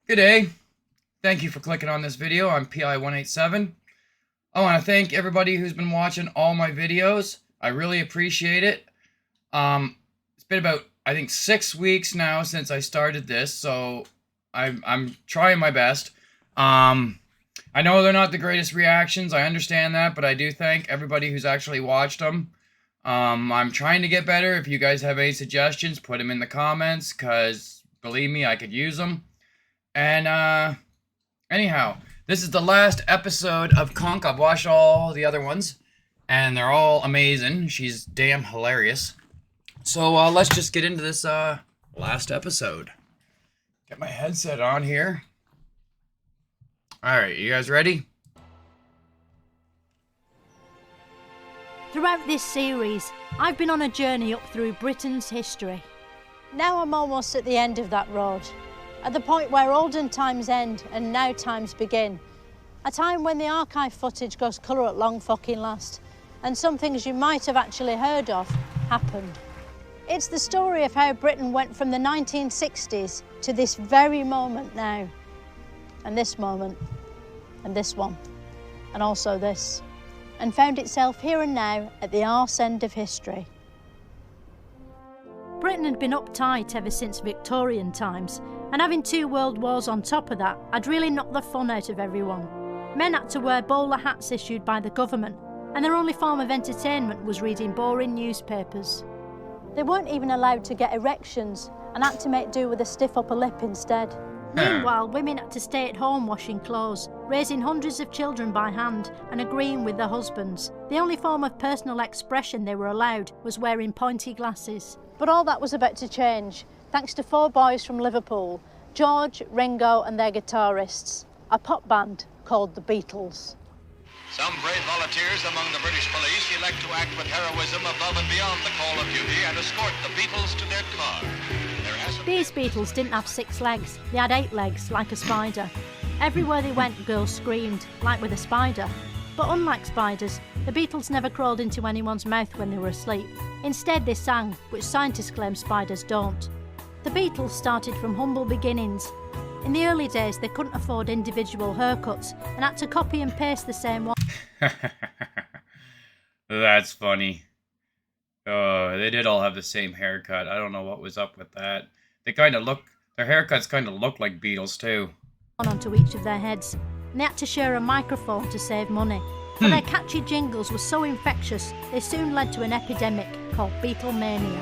Good day. Thank you for clicking on this video. I'm PI187. I want to thank everybody who's been watching all my videos. I really appreciate it. It's been about, I think, 6 weeks now since I started this, so I'm trying my best. I know they're not the greatest reactions, I understand that, but I do thank everybody who's actually watched them. I'm trying to get better. If you guys have any suggestions, put them in the comments, because believe me, I could use them. And, anyhow, this is the last episode of Cunk. I've watched all the other ones, and they're all amazing. She's damn hilarious. So, let's just get into this, last episode. Get my headset on here. Alright, you guys ready? Throughout this series, I've been on a journey up through Britain's history. Now I'm almost at the end of that road. At the point where olden times end and now times begin. A time when the archive footage goes colour at long fucking last, and some things you might have actually heard of happened. It's the story of how Britain went from the 1960s to this very moment now. And this moment, and this one, and also this, and found itself here and now at the arse end of history. Britain had been uptight ever since Victorian times, and having 2 world wars on top of that had really knocked the fun out of everyone. Men had to wear bowler hats issued by the government, and their only form of entertainment was reading boring newspapers. They weren't even allowed to get erections and had to make do with a stiff upper lip instead. Meanwhile, women had to stay at home washing clothes, raising hundreds of children by hand and agreeing with their husbands. The only form of personal expression they were allowed was wearing pointy glasses. But all that was about to change, thanks to 4 boys from Liverpool, George, Ringo and their guitarists, a pop band called the Beatles. Some brave volunteers among the British police elect to act with heroism above and beyond the call of duty and escort the Beatles to their car. These Beatles didn't have 6 legs, they had 8 legs, like a spider. Everywhere they went, girls screamed, like with a spider. But unlike spiders, the Beatles never crawled into anyone's mouth when they were asleep. Instead, they sang, which scientists claim spiders don't. The Beatles started from humble beginnings. In the early days, they couldn't afford individual haircuts and had to copy and paste the same one. That's funny. Oh, they did all have the same haircut. I don't know what was up with that. They kind of look, their haircuts kind of look like Beatles too. Onto each of their heads, and they had to share a microphone to save money. But their catchy jingles were so infectious, they soon led to an epidemic called Beatlemania.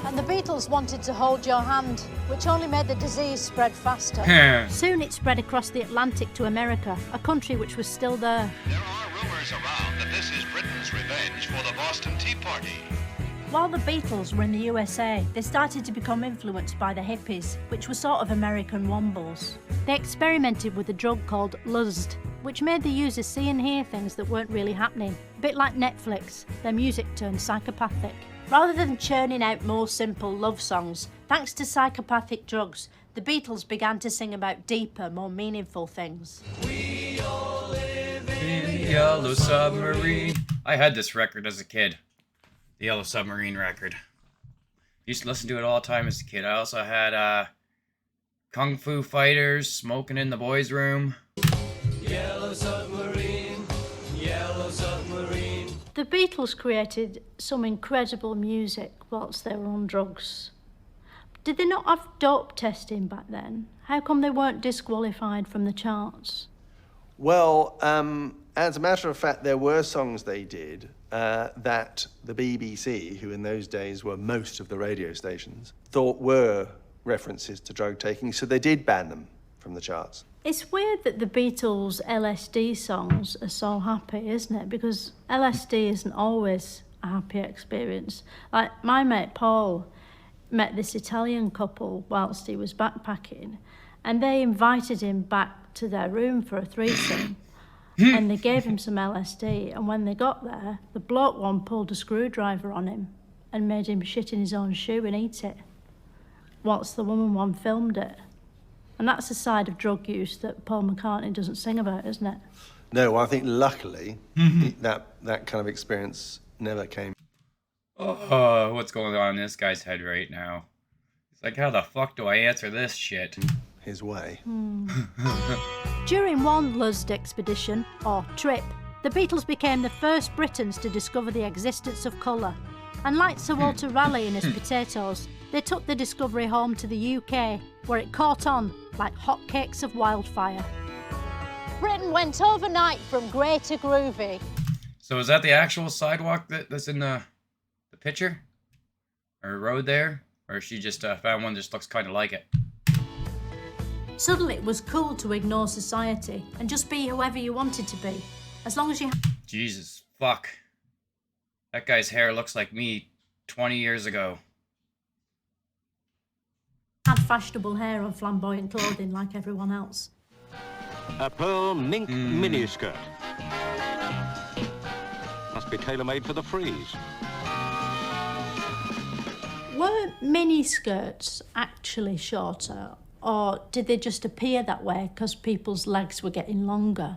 And the Beatles wanted to hold your hand, which only made the disease spread faster. Soon it spread across the Atlantic to America, a country which was still there. There are rumors around that this is Britain's revenge for the Boston Tea Party. While the Beatles were in the USA, they started to become influenced by the hippies, which were sort of American wombles. They experimented with a drug called Lust, which made the users see and hear things that weren't really happening. A bit like Netflix, their music turned psychopathic. Rather than churning out more simple love songs, thanks to psychopathic drugs, the Beatles began to sing about deeper, more meaningful things. We all live in the Yellow Submarine. I had this record as a kid. The Yellow Submarine record. Used to listen to it all the time as a kid. I also had Kung Fu Fighters, Smoking in the Boys' Room. Yellow submarine, yellow submarine. The Beatles created some incredible music whilst they were on drugs. Did they not have dope testing back then? How come they weren't disqualified from the charts? Well, as a matter of fact, there were songs they did that the BBC, who in those days were most of the radio stations, thought were references to drug taking, so they did ban them from the charts. It's weird that the Beatles' LSD songs are so happy, isn't it? Because LSD isn't always a happy experience. Like, my mate Paul met this Italian couple whilst he was backpacking, and they invited him back to their room for a threesome. And they gave him some LSD, and when they got there, the bloke one pulled a screwdriver on him and made him shit in his own shoe and eat it, whilst the woman one filmed it. And that's a side of drug use that Paul McCartney doesn't sing about, isn't it? No, I think luckily that kind of experience never came. Oh, what's going on in this guy's head right now? It's like, how the fuck do I answer this shit? his way. During one Luzd expedition, or trip, the Beatles became the first Britons to discover the existence of colour. And like Sir Walter Raleigh and his potatoes, they took the discovery home to the UK, where it caught on like hotcakes of wildfire. Britain went overnight from grey to groovy. So is that the actual sidewalk that's in the picture? Or road there? Or she just found one that just looks kind of like it? Suddenly it was cool to ignore society and just be whoever you wanted to be, as long as you Jesus, fuck. That guy's hair looks like me 20 years ago. had fashionable hair and flamboyant clothing like everyone else. A pearl mink miniskirt. Must be tailor-made for the freeze. Were miniskirts actually shorter, or did they just appear that way because people's legs were getting longer?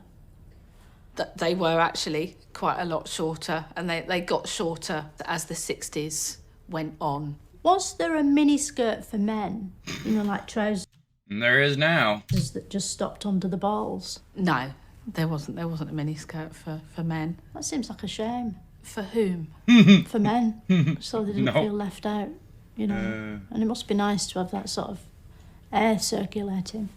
That they were actually quite a lot shorter, and they got shorter as the 60s went on. Was there a miniskirt for men? You know, like trousers There is now. that just stopped under the balls? No, there wasn't a miniskirt for men. That seems like a shame. For whom? For men, so they didn't No. feel left out, you know. And it must be nice to have that sort of air circulating.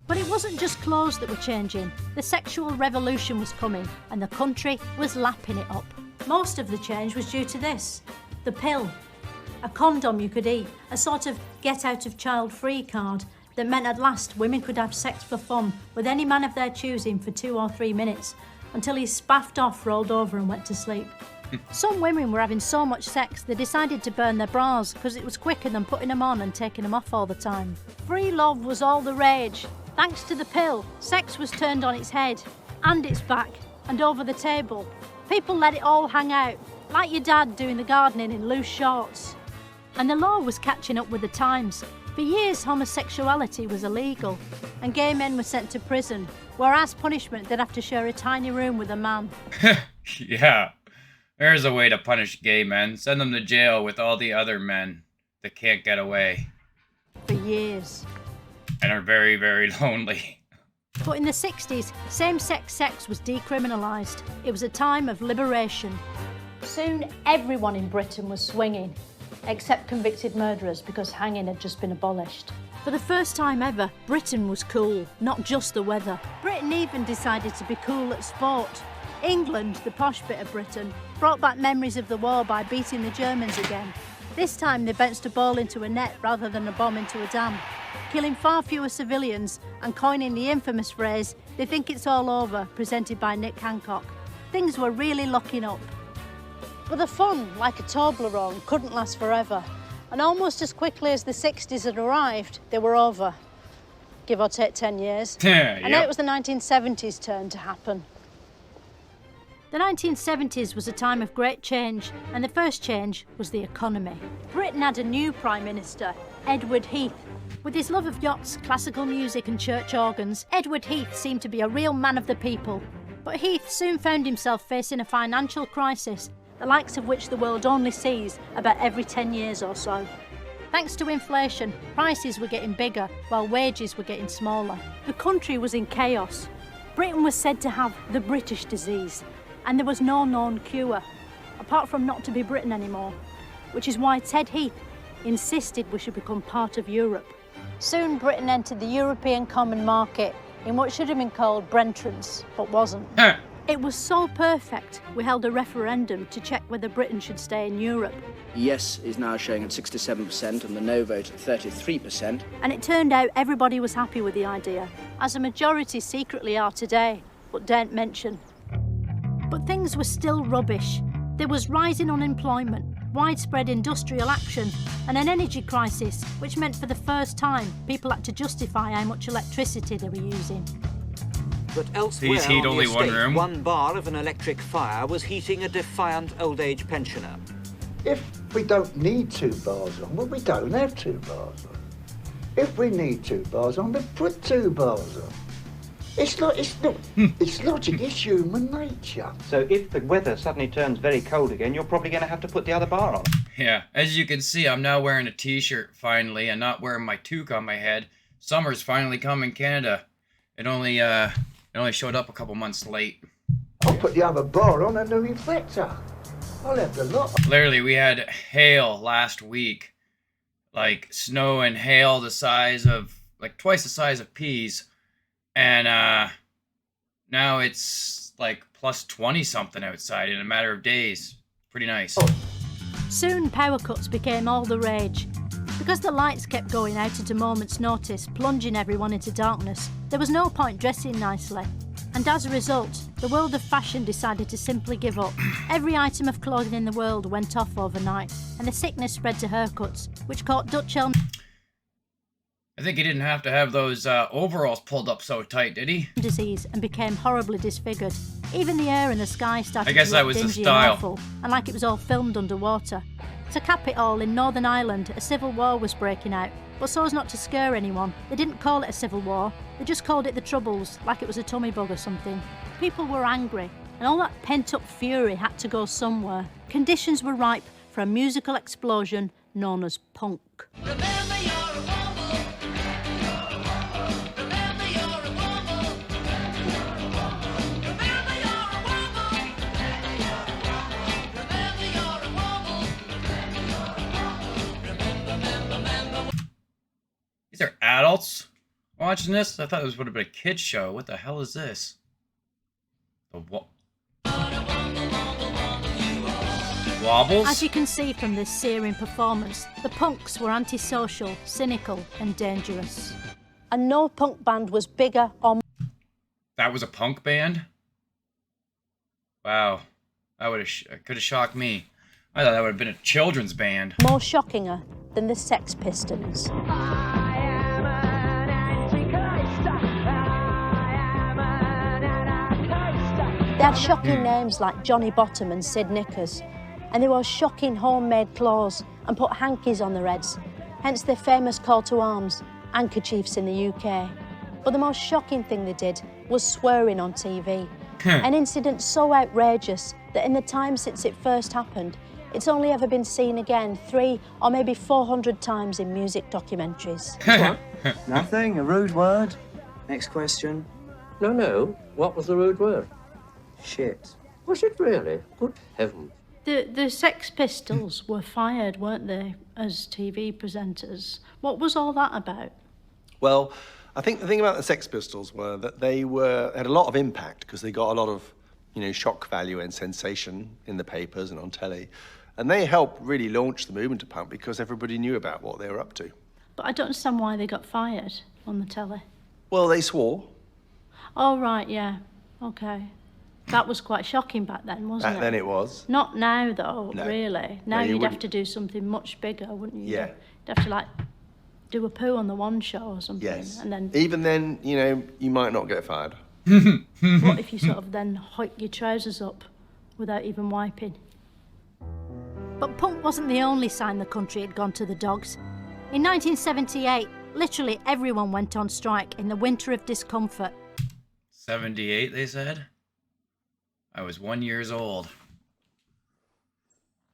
But it wasn't just clothes that were changing. The sexual revolution was coming, and the country was lapping it up. Most of the change was due to this: the pill. A condom you could eat, a sort of get-out-of-child-free card that meant at last women could have sex for fun with any man of their choosing for 2 or 3 minutes, until he spaffed off, rolled over and went to sleep. Some women were having so much sex they decided to burn their bras because it was quicker than putting them on and taking them off all the time. Free love was all the rage. Thanks to the pill, sex was turned on its head, and its back, and over the table. People let it all hang out, like your dad doing the gardening in loose shorts. And the law was catching up with the times. For years, homosexuality was illegal, and gay men were sent to prison, where as punishment they'd have to share a tiny room with a man. Yeah, there's a way to punish gay men. Send them to jail with all the other men that can't get away For years. and are very, very lonely. But in the 60s, same-sex sex was decriminalised. It was a time of liberation. Soon, everyone in Britain was swinging, except convicted murderers, because hanging had just been abolished. For the first time ever, Britain was cool, not just the weather. Britain even decided to be cool at sport. England, the posh bit of Britain, brought back memories of the war by beating the Germans again. This time they bounced a ball into a net rather than a bomb into a dam, killing far fewer civilians and coining the infamous phrase, "They think it's all over," presented by Nick Hancock. Things were really locking up. But the fun, like a Toblerone, couldn't last forever. And almost as quickly as the 60s had arrived, they were over. Give or take 10 years. And now it was the 1970s' turn to happen. The 1970s was a time of great change, and the first change was the economy. Britain had a new Prime Minister, Edward Heath. With his love of yachts, classical music and church organs, Edward Heath seemed to be a real man of the people. But Heath soon found himself facing a financial crisis, the likes of which the world only sees about every 10 years or so. Thanks to inflation, prices were getting bigger while wages were getting smaller. The country was in chaos. Britain was said to have the British disease, and there was no known cure, apart from not to be Britain anymore, which is why Ted Heath insisted we should become part of Europe. Soon Britain entered the European Common Market in what should have been called Brentrance, but wasn't. It was so perfect, we held a referendum to check whether Britain should stay in Europe. Yes is now showing at 67% and the no vote at 33%. And it turned out everybody was happy with the idea, as a majority secretly are today, but daren't mention. But things were still rubbish. There was rising unemployment, widespread industrial action, and an energy crisis, which meant for the first time people had to justify how much electricity they were using. But elsewhere These heat on only the one estate, room. one bar of an electric fire was heating a defiant old age pensioner. If we don't need 2 bars on, well, we don't have 2 bars on. If we need 2 bars on, then put 2 bars on. It's logic, it's human nature. So if the weather suddenly turns very cold again, you're probably going to have to put the other bar on. Yeah, as you can see, I'm now wearing a t-shirt finally and not wearing my toque on my head. Summer's finally come in Canada. It only showed up a couple months late. I'll put the other bar on and the reflector. I'll have the lot. Literally, we had hail last week. Like, snow and hail the size of, like, twice the size of peas. And, now it's, like, plus 20 something outside in a matter of days. Pretty nice. Soon power cuts became all the rage. Because the lights kept going out at a moment's notice, plunging everyone into darkness, there was no point dressing nicely. And as a result, the world of fashion decided to simply give up. Every item of clothing in the world went off overnight, and the sickness spread to haircuts, which caught Dutch Elm. I think he didn't have to have those overalls pulled up so tight, did he? Disease and became horribly disfigured. Even the air in the sky started I guess to that look was the dingy style. and awful, and like it was all filmed underwater. To cap it all, in Northern Ireland, a civil war was breaking out, but so as not to scare anyone, they didn't call it a civil war, they just called it the Troubles, like it was a tummy bug or something. People were angry, and all that pent-up fury had to go somewhere. Conditions were ripe for a musical explosion known as punk. These are adults watching this? I thought this would have been a kid's show. What the hell is this? The what? Wobbles? As you can see from this searing performance, the punks were antisocial, cynical and dangerous. And no punk band was bigger or... That was a punk band? Wow. That could have shocked me. I thought that would have been a children's band. more shockinger than the Sex Pistols. They had shocking names like Johnny Bottom and Sid Knickers, and they wore shocking homemade clothes and put hankies on their heads, hence their famous call to arms, handkerchiefs in the UK. But the most shocking thing they did was swearing on TV. An incident so outrageous that in the time since it first happened, it's only ever been seen again 300 or maybe 400 times in music documentaries. What? Nothing, a rude word. Next question. No. What was the rude word? Shit. Was it really? Good heavens. The Sex Pistols were fired, weren't they, as TV presenters? What was all that about? Well, I think the thing about the Sex Pistols were that they had a lot of impact because they got a lot of, shock value and sensation in the papers and on telly. And they helped really launch the movement of punk because everybody knew about what they were up to. But I don't understand why they got fired on the telly. Well, they swore. Oh, right, yeah. Okay. That was quite shocking back then, wasn't it? Back then it was. Not now, though, No. really. Now No, you you'd have wouldn't. to do something much bigger, wouldn't you? Yeah. You'd have to, do a poo on the one show or something. Yes. And then... Even then, you might not get fired. What if you sort of then hike your trousers up without even wiping? But punk wasn't the only sign the country had gone to the dogs. In 1978, literally everyone went on strike in the winter of discomfort. 78, they said? I was 1 year old.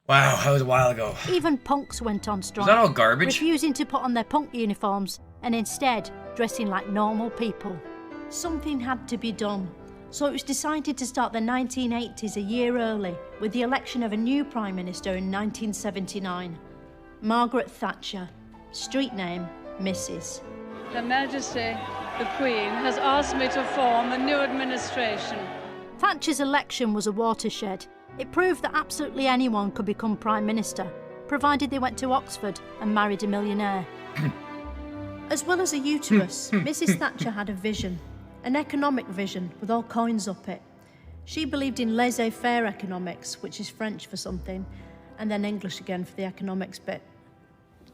Wow, that was a while ago. Even punks went on strike. Was that all garbage? Refusing to put on their punk uniforms and instead dressing like normal people. Something had to be done. So it was decided to start the 1980s a year early with the election of a new Prime Minister in 1979. Margaret Thatcher, street name Mrs. Her Majesty, the Queen, has asked me to form a new administration. Thatcher's election was a watershed. It proved that absolutely anyone could become Prime Minister, provided they went to Oxford and married a millionaire. As well as a uterus, Mrs. Thatcher had a vision, an economic vision with all coins up it. She believed in laissez-faire economics, which is French for something, and then English again for the economics bit.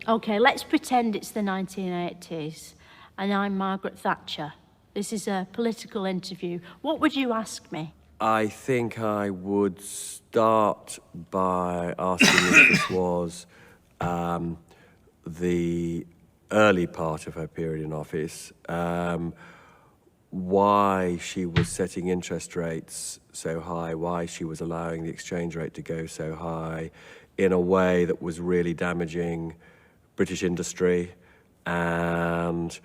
Okay, let's pretend it's the 1980s, and I'm Margaret Thatcher. This is a political interview. What would you ask me? I think I would start by asking if this was the early part of her period in office, why she was setting interest rates so high, why she was allowing the exchange rate to go so high in a way that was really damaging British industry, and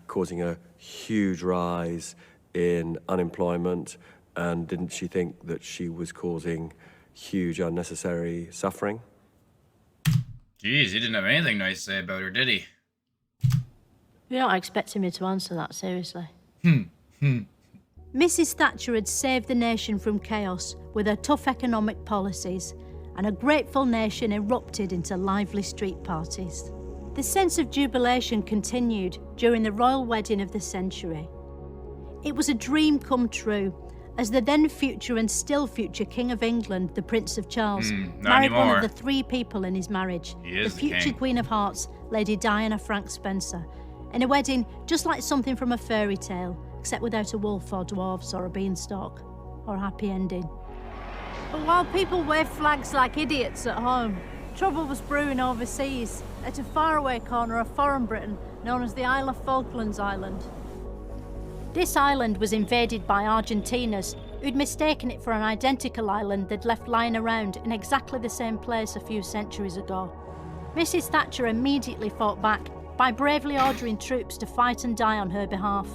causing a huge rise in unemployment. And didn't she think that she was causing huge unnecessary suffering? Jeez, he didn't have anything nice to say about her, did he? You're not expecting me to answer that, seriously. Mrs. Thatcher had saved the nation from chaos with her tough economic policies, and a grateful nation erupted into lively street parties. The sense of jubilation continued during the royal wedding of the century. It was a dream come true, as the then future and still future King of England, the Prince of Charles, married one of the 3 people in his marriage, the future Queen of Hearts, Lady Diana Frank Spencer, in a wedding just like something from a fairy tale, except without a wolf or dwarfs or a beanstalk, or a happy ending. But while people waved flags like idiots at home, trouble was brewing overseas, at a faraway corner of foreign Britain known as the Isle of Falklands Island. This island was invaded by Argentinians who'd mistaken it for an identical island they'd left lying around in exactly the same place a few centuries ago. Mrs. Thatcher immediately fought back by bravely ordering troops to fight and die on her behalf.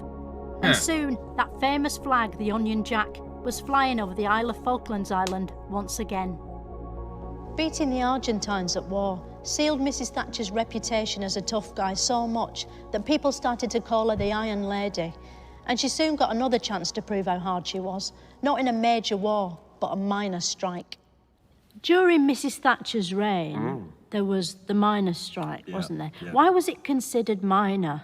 And soon, that famous flag, the Union Jack, was flying over the Isle of Falklands Island once again. Beating the Argentines at war sealed Mrs. Thatcher's reputation as a tough guy so much that people started to call her the Iron Lady. And she soon got another chance to prove how hard she was, not in a major war, but a minor strike. During Mrs. Thatcher's reign, there was the miners' strike, wasn't there? Yeah. Why was it considered minor?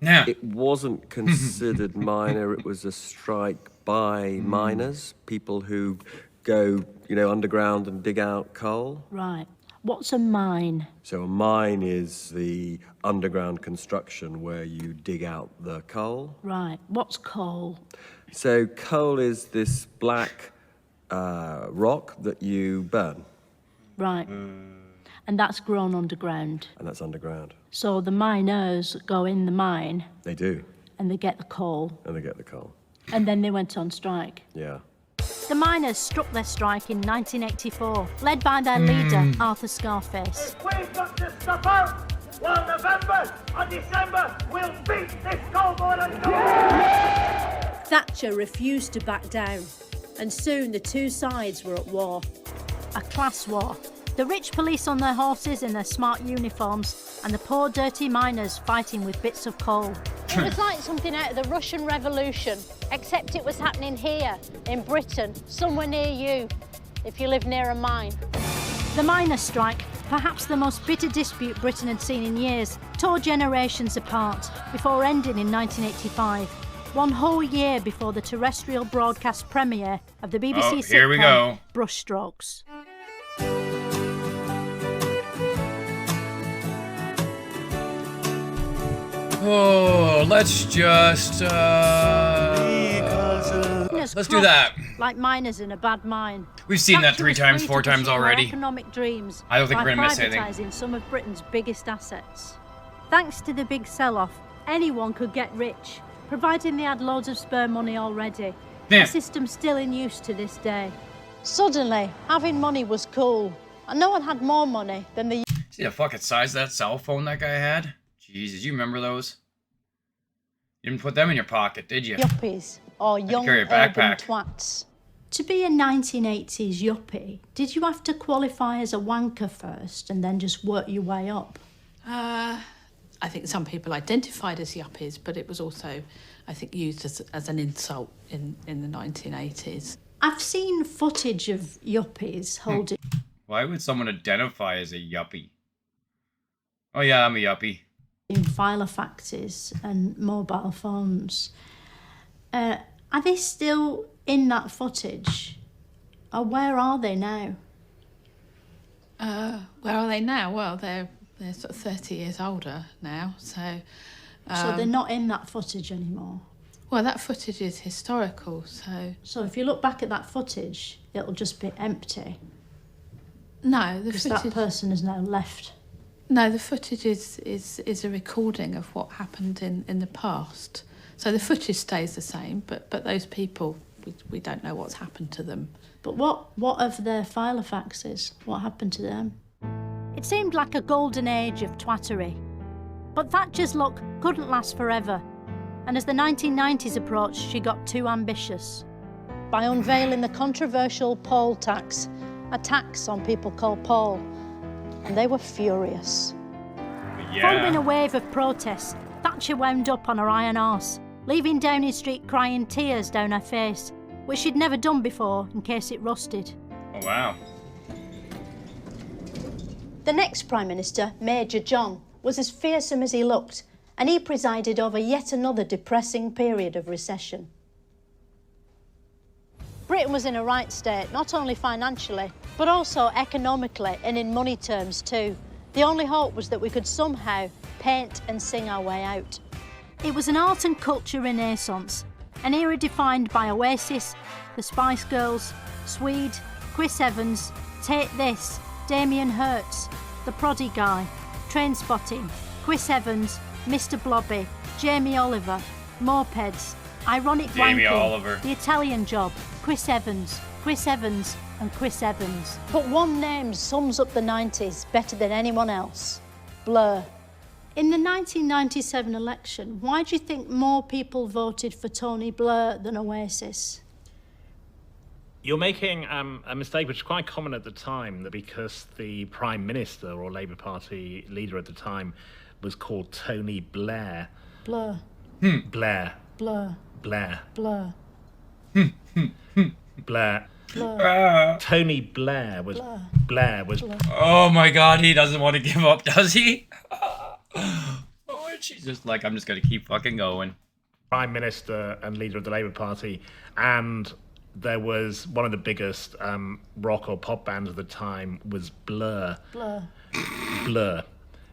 Yeah. It wasn't considered minor. It was a strike by miners, people who go, underground and dig out coal. Right. What's a mine? So a mine is the underground construction where you dig out the coal. Right. What's coal? So coal is this black rock that you burn. Right. And that's grown underground. And that's underground. So the miners go in the mine. They do. And they get the coal. And they get the coal. And then they went on strike. Yeah. The miners struck their strike in 1984, led by their leader, Arthur Scarface. We've got to stop out while November and December will beat this coal boiler. Thatcher refused to back down, and soon the two sides were at war. A class war. The rich police on their horses in their smart uniforms, and the poor dirty miners fighting with bits of coal. It was like something out of the Russian Revolution, except it was happening here, in Britain, somewhere near you, if you live near a mine. The miners' strike, perhaps the most bitter dispute Britain had seen in years, tore generations apart before ending in 1985, one whole year before the terrestrial broadcast premiere of the BBC sitcom here we go. Brushstrokes. Oh, let's just, let's do that. Like miners in a bad mine. We've seen that Thatcher 3 was times, free 4 to times pursue her already. Economic dreams I don't think by we're gonna miss anything. privatising some of Britain's biggest assets. Thanks to the big sell-off, anyone could get rich, providing they had loads of spare money already. Yeah. A system still in use to this day. Suddenly, having money was cool, and no one had more money than the... See the fucking size of that cell phone that guy had? Jesus, you remember those? You didn't put them in your pocket, did you? Yuppies, or young carry a urban backpack. twats. To be a 1980s yuppie, did you have to qualify as a wanker first and then just work your way up? I think some people identified as yuppies, but it was also, I think, used as an insult in the 1980s. I've seen footage of yuppies holding... Why would someone identify as a yuppie? Oh yeah, I'm a yuppie. in filofaxes and mobile phones. Are they still in that footage? Or where are they now? Where are they now? Well, they're sort of 30 years older now, so... So they're not in that footage anymore? Well, that footage is historical, so... So if you look back at that footage, it'll just be empty? No, the because footage... that person has now left. No, the footage is a recording of what happened in the past. So the footage stays the same, but those people, we don't know what's happened to them. But what of their filofaxes? What happened to them? It seemed like a golden age of twattery. But Thatcher's luck couldn't last forever, and as the 1990s approached, she got too ambitious by unveiling the controversial poll tax, a tax on people called Paul, and they were furious. Following a wave of protests, Thatcher wound up on her iron arse, leaving Downing Street crying tears down her face, which she'd never done before in case it rusted. Oh, wow. The next Prime Minister, Major John, was as fearsome as he looked, and he presided over yet another depressing period of recession. Britain was in a right state, not only financially, but also economically and in money terms too. The only hope was that we could somehow paint and sing our way out. It was an art and culture renaissance, an era defined by Oasis, the Spice Girls, Swede, Chris Evans, Take This, Damien Hirst, The Proddy Guy, Trainspotting, Chris Evans, Mr. Blobby, Jamie Oliver, Mopeds, Ironic Jamie Wanking, Oliver. The Italian Job, Chris Evans, and Chris Evans. But one name sums up the 90s better than anyone else: Blur. In the 1997 election, why do you think more people voted for Tony Blair than Oasis? You're making a mistake which was quite common at the time, that because the Prime Minister or Labour Party leader at the time was called Tony Blair. Blur. Blair. Blur. Blair. Blur. Blair. Blur. Tony Blair was... Blur. Blair was... Blur. Oh my God, he doesn't want to give up, does he? Oh, she's just like, I'm just going to keep fucking going. Prime Minister and leader of the Labour Party, and there was one of the biggest rock or pop bands of the time was Blur. Blur. Blur.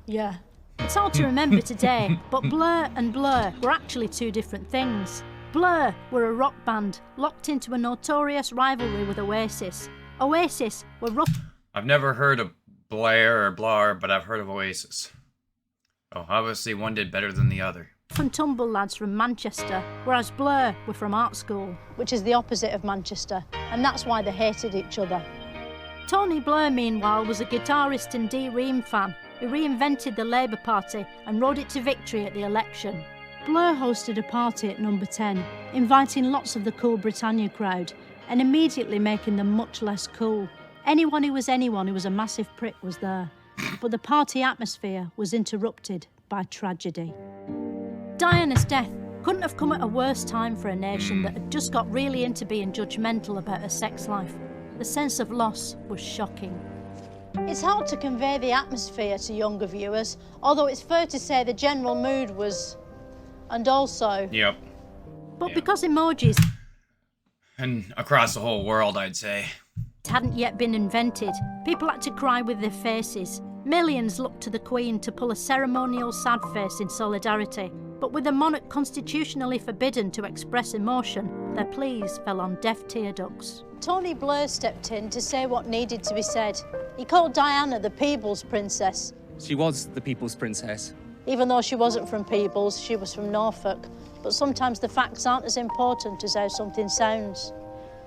Yeah. It's hard to remember today, but Blur and Blur were actually two different things. Blur were a rock band locked into a notorious rivalry with Oasis. Oasis were rough. I've never heard of Blair or Blur, but I've heard of Oasis. Oh, obviously one did better than the other. And tumble lads from Manchester, whereas Blur were from art school, which is the opposite of Manchester, and that's why they hated each other. Tony Blair, meanwhile, was a guitarist and Dee Ream fan who reinvented the Labour Party and rode it to victory at the election. Blur hosted a party at number 10, inviting lots of the cool Britannia crowd and immediately making them much less cool. Anyone who was a massive prick was there, but the party atmosphere was interrupted by tragedy. Diana's death couldn't have come at a worse time for a nation that had just got really into being judgmental about her sex life. The sense of loss was shocking. It's hard to convey the atmosphere to younger viewers, although it's fair to say the general mood was... and also... Yep. But because emojis... and across the whole world, I'd say. ...hadn't yet been invented, people had to cry with their faces. Millions looked to the Queen to pull a ceremonial sad face in solidarity. But with the monarch constitutionally forbidden to express emotion, their pleas fell on deaf tear ducts. Tony Blair stepped in to say what needed to be said. He called Diana the Peebles Princess. She was the People's Princess. Even though she wasn't from Peebles, she was from Norfolk. But sometimes the facts aren't as important as how something sounds.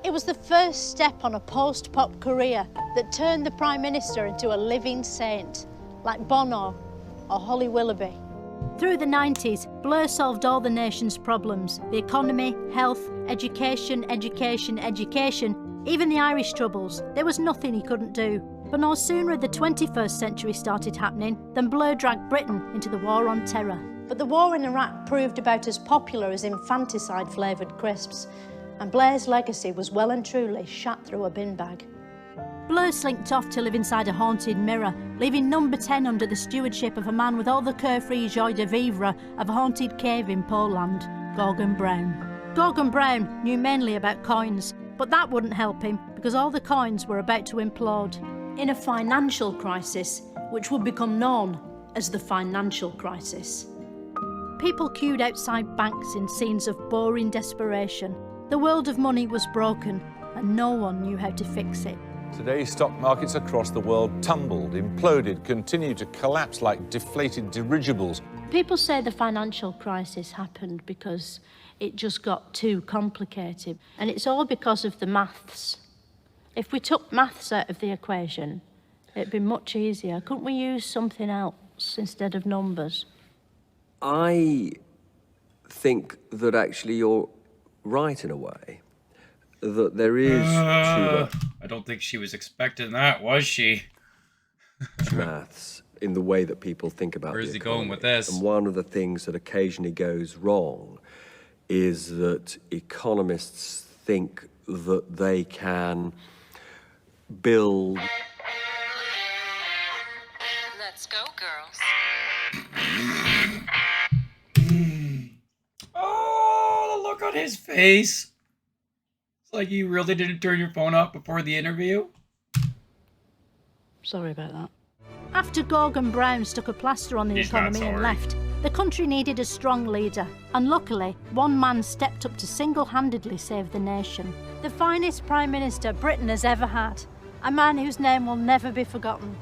It was the first step on a post-pop career that turned the Prime Minister into a living saint, like Bono or Holly Willoughby. Through the 90s, Blair solved all the nation's problems: the economy, health, education, even the Irish troubles. There was nothing he couldn't do. But no sooner had the 21st century started happening than Blair dragged Britain into the war on terror. But the war in Iraq proved about as popular as infanticide-flavoured crisps, and Blair's legacy was well and truly shot through a bin bag. Blair slinked off to live inside a haunted mirror, leaving number 10 under the stewardship of a man with all the carefree joie de vivre of a haunted cave in Poland, Gordon Brown. Gordon Brown knew mainly about coins, but that wouldn't help him because all the coins were about to implode. In a financial crisis, which would become known as the financial crisis. People queued outside banks in scenes of boring desperation. The world of money was broken, and no one knew how to fix it. Today, stock markets across the world tumbled, imploded, continue to collapse like deflated dirigibles. People say the financial crisis happened because it just got too complicated, and it's all because of the maths. If we took maths out of the equation, it'd be much easier. Couldn't we use something else instead of numbers? I think that actually you're right in a way, that there is too much. I don't think she was expecting that, was she? Maths in the way that people think about Where's the he economy. going with this? And one of the things that occasionally goes wrong is that economists think that they can build. Let's go, girls. Oh, the look on his face. It's like you really didn't turn your phone off before the interview. Sorry about that. After Gordon Brown stuck a plaster on the economy and left, the country needed a strong leader, and luckily, one man stepped up to single-handedly save the nation. The finest Prime Minister Britain has ever had, a man whose name will never be forgotten,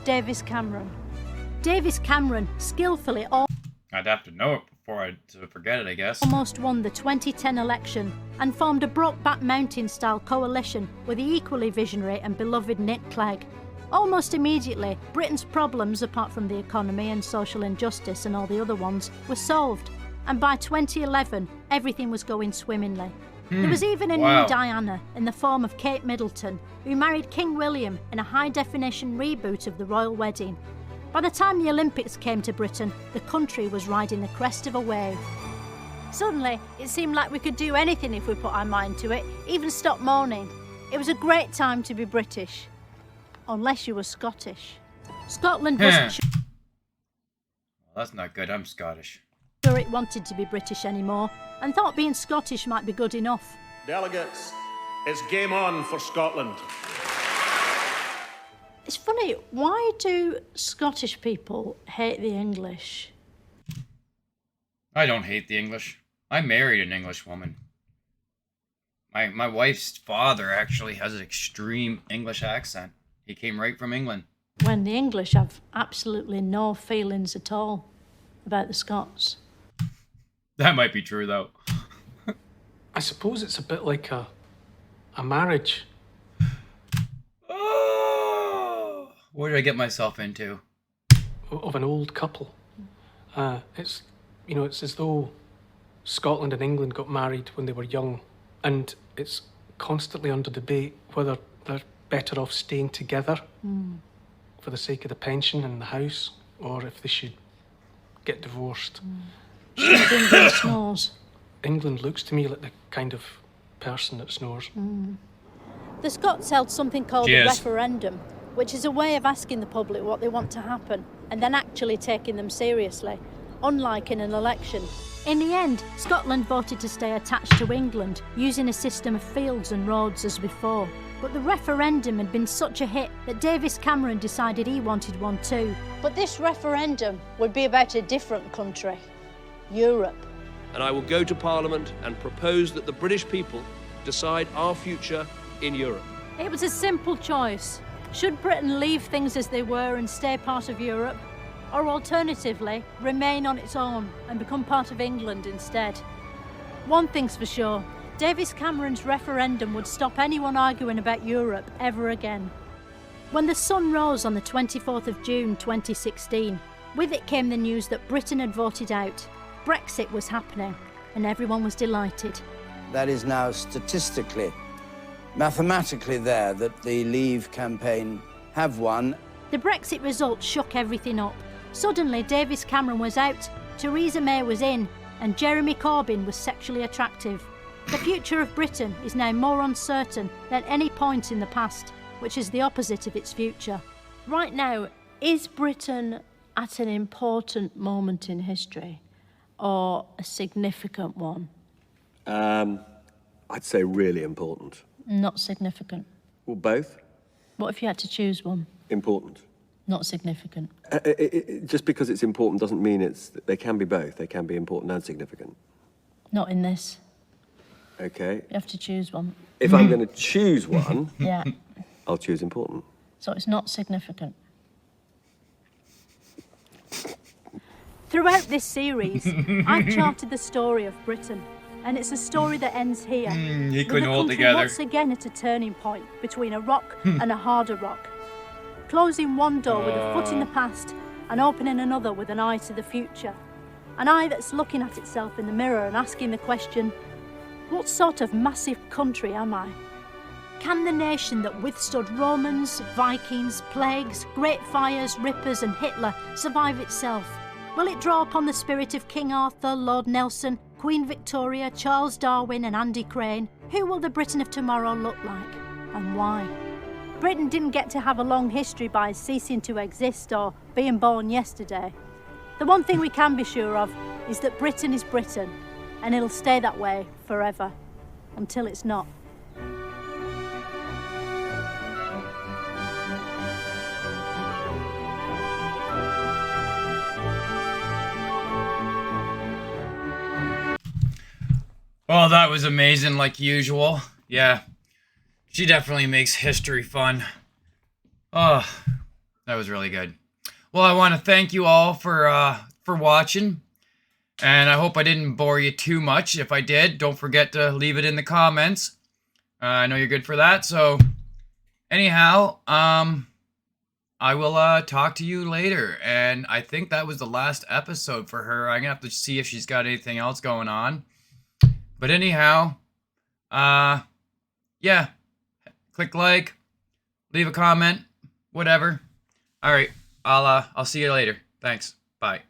Davis Cameron. Davis Cameron skillfully I'd have to know it before I'd forget it, I guess. almost won the 2010 election and formed a Brokeback Mountain-style coalition with the equally visionary and beloved Nick Clegg. Almost immediately, Britain's problems, apart from the economy and social injustice and all the other ones, were solved. And by 2011, everything was going swimmingly. There was even a new Diana in the form of Kate Middleton, who married King William in a high-definition reboot of the royal wedding. By the time the Olympics came to Britain, the country was riding the crest of a wave. Suddenly, it seemed like we could do anything if we put our mind to it, even stop moaning. It was a great time to be British. Unless you were Scottish. Scotland wasn't sure That's not good, I'm Scottish. it wanted to be British anymore, and thought being Scottish might be good enough. Delegates, it's game on for Scotland. It's funny, why do Scottish people hate the English? I don't hate the English. I married an English woman. My wife's father actually has an extreme English accent. He came right from England. When the English have absolutely no feelings at all about the Scots. That might be true, though. I suppose it's a bit like a marriage. Oh, what did I get myself into? Of an old couple. It's as though Scotland and England got married when they were young, and it's constantly under debate whether they're better off staying together for the sake of the pension and the house, or if they should get divorced. England snores. England looks to me like the kind of person that snores. The Scots held something called a referendum, which is a way of asking the public what they want to happen, and then actually taking them seriously, unlike in an election. In the end, Scotland voted to stay attached to England, using a system of fields and roads as before. But the referendum had been such a hit that Davis Cameron decided he wanted one too. But this referendum would be about a different country, Europe. And I will go to Parliament and propose that the British people decide our future in Europe. It was a simple choice. Should Britain leave things as they were and stay part of Europe? Or alternatively, remain on its own and become part of England instead? One thing's for sure, Davis Cameron's referendum would stop anyone arguing about Europe ever again. When the sun rose on the 24th of June 2016, with it came the news that Britain had voted out. Brexit was happening, and everyone was delighted. That is now statistically, mathematically there, that the Leave campaign have won. The Brexit result shook everything up. Suddenly, Davis Cameron was out, Theresa May was in, and Jeremy Corbyn was sexually attractive. The future of Britain is now more uncertain than any point in the past, which is the opposite of its future. Right now, is Britain at an important moment in history, or a significant one? I'd say really important. Not significant. Well, both. What if you had to choose one? Important. Not significant. Just because it's important doesn't mean they can be both. They can be important and significant. Not in this. Okay. You have to choose one. If I'm going to choose one, Yeah. I'll choose important. So it's not significant. Throughout this series, I've charted the story of Britain, and it's a story that ends here. You couldn't hold country together. once again at a turning point between a rock and a harder rock. Closing one door with a foot in the past and opening another with an eye to the future. An eye that's looking at itself in the mirror and asking the question, what sort of massive country am I? Can the nation that withstood Romans, Vikings, plagues, great fires, rippers and Hitler survive itself? Will it draw upon the spirit of King Arthur, Lord Nelson, Queen Victoria, Charles Darwin and Andy Crane? Who will the Britain of tomorrow look like, and why? Britain didn't get to have a long history by ceasing to exist or being born yesterday. The one thing we can be sure of is that Britain is Britain, and it'll stay that way forever, until it's not. Well, that was amazing, like usual. Yeah, she definitely makes history fun. Oh, that was really good. Well, I want to thank you all for watching, and I hope I didn't bore you too much. If I did, don't forget to leave it in the comments. I know you're good for that. So, anyhow, I will talk to you later. And I think that was the last episode for her. I'm gonna have to see if she's got anything else going on. But anyhow, yeah, click like, leave a comment, whatever. All right, I'll see you later. Thanks. Bye.